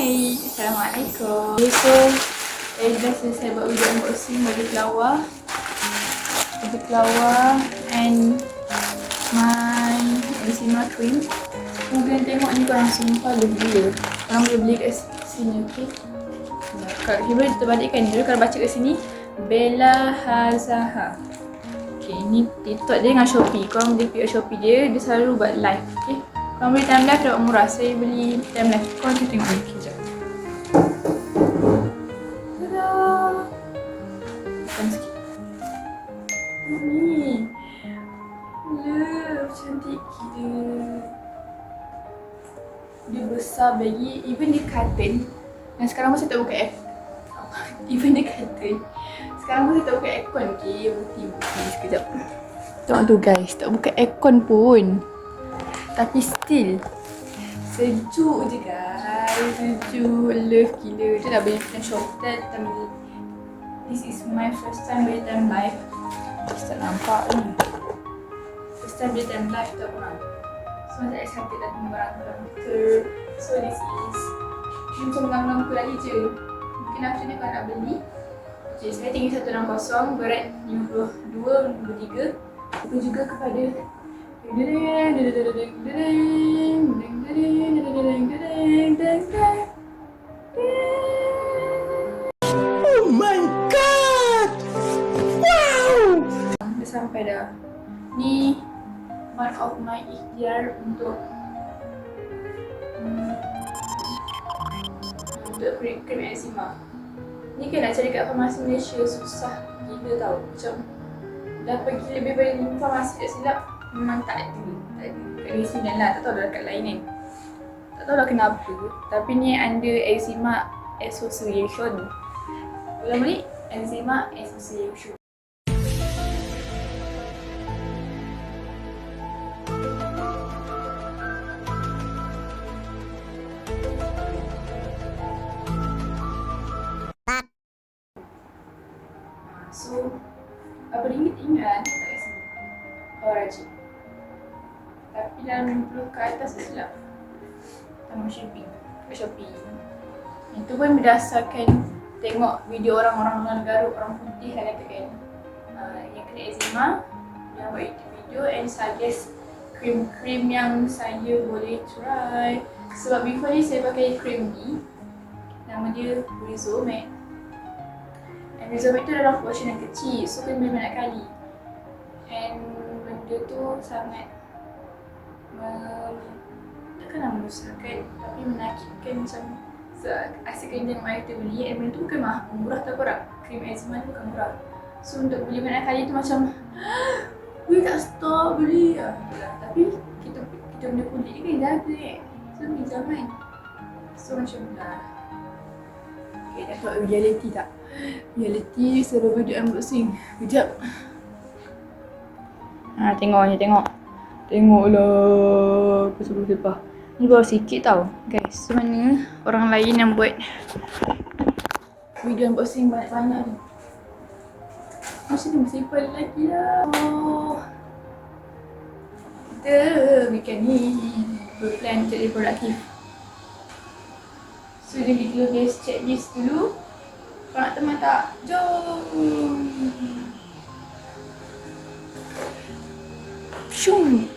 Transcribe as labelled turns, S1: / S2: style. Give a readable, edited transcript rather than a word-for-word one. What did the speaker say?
S1: Hai, Assalamualaikum. Okay, so biasa saya buat video unboxing baju flower and my eczema cream. Mungkin tengok ni korang sumpah gila. Korang boleh beli kat sini, okay? Kalau kita boleh terbalikkan dulu, kalau baca kat sini Bella Hazaha. Okay, ni TikTok dia dengan Shopee. Korang boleh pergi kat Shopee dia selalu buat live, okay? Korang beli time live dapat murah. Saya beli time live. Korang tengok ni, okay, sekejap. Tada! Tekan sikit. Ni. Love, cantik gila. Dia besar lagi. Even dia carton. Dan sekarang pun saya tak buka even dia carton. Sekarang pun saya tak buka aircon. Okay, bukti sekejap. Tengok tu guys, tak buka aircon pun. Tapi still sejuk je guys. Sejuk. Love gila. Dia dah beli time shorted. This is my first time beli time live. Kita nampak ni. First time beli time live tak korang. So saya excited dah tengok barang komputer. So this is macam mengampu lagi je. Mungkin after ni korang nak beli. Okay, saya tinggi 160, berat 52, 53. Itu juga kepada oh my god! Wow! Dah sampai dah. Ni one of my ikhtiar untuk krim eczema. Ni kan nak cari kat farmasi Malaysia susah gila tau. Macam dah pergi lebih dari 5 farmasi tak silap, memang tak ada. Kat New Zealand lah, tak tahu dah dekat lain kan. Tak tahu lah kenapa. Tapi ni under Eczema Association. Ulang balik, Eczema Association. So, berapa ringgit ingat tak kat sini? Oh, rajin. Tapi dalam 50 ke atas tak silap. Sama shipping kat Shopee. Itu pun berdasarkan tengok video orang-orang luar negara, orang putih lah katakan yang kena eczema, yang buat YouTube video and suggest krim-krim yang saya boleh try. Sebab before ni saya pakai krim ni, nama dia Rizomac. Rizomac tu dalam portion yang kecil, so kena beli banyak kali. And benda tu sangat takkanlah menyusahkan, tapi menakutkan macam asyik kena tengok kita beli. And benda tu bukan murah tau korang. Krim eczema tu bukan murah. So untuk beli banyak kali tu macam we tak stop beli lah. Tapi kita benda kulit ni kan jaga so ni zaman. So macam dah. Okay, dah tengok reality tak? Reality suruh video unboxing. Kejap. Tengok ni, tengok. Tengoklah. Pasal-pasal. Ni baru sikit tau guys. So mana orang lain yang buat video unboxing banyak-banyak ni. Macam ni simple lagi lah. Oh. Kita weekend ni berplan untuk jadi produktif. So jadi dulu guys, check list dulu. Kau nak teman tak? Jom! Shum!